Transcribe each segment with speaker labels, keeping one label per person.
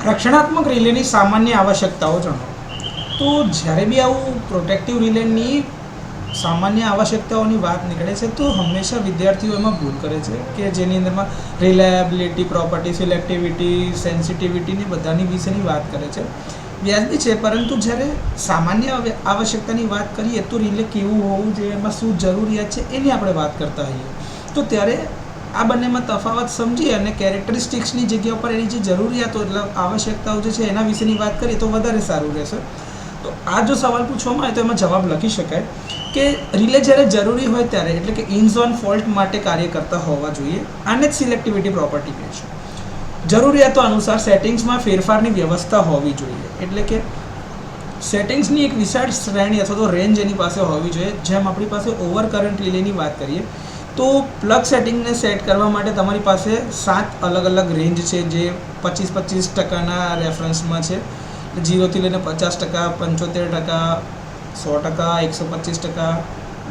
Speaker 1: રક્ષણાત્મક રિલેની સામાન્ય આવશ્યકતાઓ જણાવો. તો જ્યારે બી આવું પ્રોટેક્ટિવ રિલેની સામાન્ય આવશ્યકતાઓની વાત નીકળે છે તો હંમેશા વિદ્યાર્થીઓ એમાં ભૂલ કરે છે કે જેની અંદરમાં રિલાયબિલિટી, પ્રોપર્ટી, સિલેક્ટિવિટી, સેન્સિટિવિટીની બધાની વિશેની વાત કરે છે. વ્યાજબી છે, પરંતુ જ્યારે સામાન્ય આવશ્યકતાની વાત કરીએ તો રિલે કેવું હોવું જોઈએ, એમાં શું જરૂરિયાત છે એની આપણે વાત કરતા હોઈએ. તો ત્યારે આ બંનેમાં તફાવત સમજી અને કેરેક્ટરિસ્ટિક્સની જગ્યા ઉપર એની જે જરૂરિયાતો એટલે આવશ્યકતાઓ જે છે એના વિશેની વાત કરીએ તો વધારે સારું રહેશે. તો આ જો સવાલ પૂછવામાં આવે તો એમાં જવાબ લખી શકાય કે રિલે જ્યારે જરૂરી હોય ત્યારે, એટલે કે ઇન્સ ઓન ફોલ્ટ માટે કાર્ય કરતા હોવા જોઈએ. આને જ સિલેક્ટિવિટી પ્રોપર્ટી કહે છે. જરૂરિયાતો અનુસાર સેટિંગ્સમાં ફેરફારની વ્યવસ્થા હોવી જોઈએ, એટલે કે સેટિંગ્સની એક વિશાળ શ્રેણી અથવા તો રેન્જ એની પાસે હોવી જોઈએ. જેમ આપણી પાસે ઓવર કરંટ રિલેની વાત કરીએ તો પ્લગ સેટિંગને સેટ કરવા માટે તમારી પાસે 7 અલગ અલગ રેન્જ છે જે 25% રેફરન્સમાં છે. 0 થી લઈને 50%, 75%, 100%, 125%, 150%,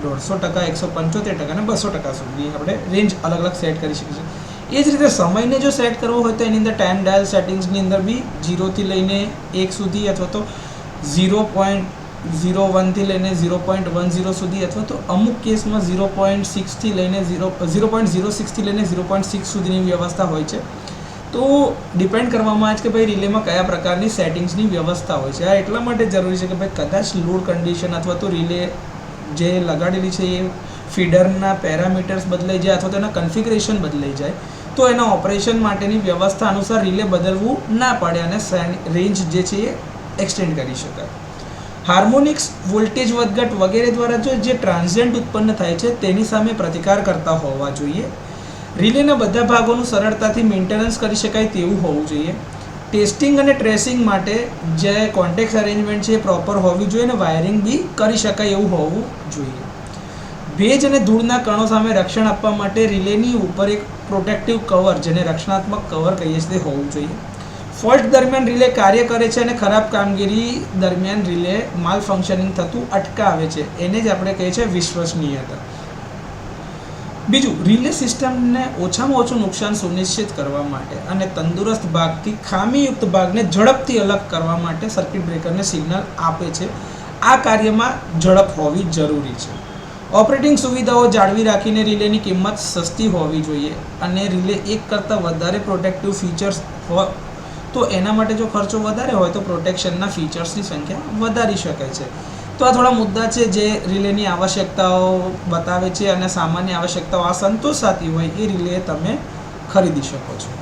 Speaker 1: 175% અને 200% સુધી આપણે રેન્જ અલગ અલગ સેટ કરી શકીએ છીએ. એ જ રીતે સમયને જો સેટ કરવો હોય તો એની અંદર ટાઈમ ડાયલ સેટિંગ્સની અંદર બી 0 થી લઈને 1 સુધી અથવા તો 0.01 થી લઈને 0.10 સુધી અથવા તો અમુક કેસમાં 0.6 થી લઈને 0.06 થી લઈને 0.6 સુધીની વ્યવસ્થા હોય છે. તો ડિપેન્ડ કરવામાં આવે છે કે ભાઈ રિલેમાં કયા પ્રકારની સેટિંગ્સની વ્યવસ્થા હોય છે. આ એટલા માટે જરૂરી છે કે ભાઈ કદાચ લોડ કન્ડિશન અથવા તો રિલે જે લગાડેલી છે એ ફીડરના પેરામીટર્સ બદલાઈ જાય અથવા તો એના કન્ફિગરેશન બદલાઈ જાય તો એના ઓપરેશન માટેની વ્યવસ્થા અનુસાર રિલે બદલવું ના પડે અને રેન્જ જે છે એ એક્સટેન્ડ કરી શકાય. હાર્મોનિક્સ, વોલ્ટેજ વધઘટ વગેરે દ્વારા જે ટ્રાન્ઝિયન્ટ ઉત્પન્ન થાય છે તેની સામે પ્રતિકાર કરતા હોવા જોઈએ. રિલેના બધા ભાગોનું સરળતાથી મેન્ટેનન્સ કરી શકાય તેવું હોવું જોઈએ. ટેસ્ટિંગ અને ટ્રેસિંગ માટે જે કોન્ટેક્ટ અરેન્જમેન્ટ છે એ પ્રોપર હોવી જોઈએ અને વાયરિંગ બી કરી શકાય એવું હોવું જોઈએ. ભેજ અને ધૂળના કણો સામે રક્ષણ આપવા માટે રિલેની ઉપર એક પ્રોટેક્ટિવ કવર, જેને રક્ષણાત્મક કવર કહીએ છીએ, તે હોવું જોઈએ. ફોલ્ટ દરમિયાન રિલે કાર્ય કરે છે અને ખરાબ કામગીરી દરમિયાન રિલે માલ ફંક્શનિંગ થતું અટકાવે છે. એને જ આપણે કહીએ છીએ વિશ્વસનીયતા. બીજું, રિલે સિસ્ટમને ઓછામાં ઓછું નુકસાન સુનિશ્ચિત કરવા માટે અને તંદુરસ્ત ભાગથી ખામીયુક્ત ભાગને ઝડપથી અલગ કરવા માટે સર્કિટ બ્રેકરને સિગ્નલ આપે છે. આ કાર્યમાં ઝડપ હોવી જરૂરી છે. ઓપરેટિંગ સુવિધાઓ જાળવી રાખીને રિલેની કિંમત સસ્તી હોવી જોઈએ અને રિલે એક કરતાં વધારે પ્રોટેક્ટિવ ફીચર્સ હોય તો એના માટે જો ખર્ચો વધારે હોય તો પ્રોટેક્શનના ફીચર્સની સંખ્યા વધારી શકાય છે. તો આ થોડા મુદ્દા છે જે રિલેની આવશ્યકતાઓ બતાવે છે અને સામાન્ય આવશ્યકતાઓ આ સંતોષ સાથી હોય એ રિલે તમે ખરીદી શકો છો.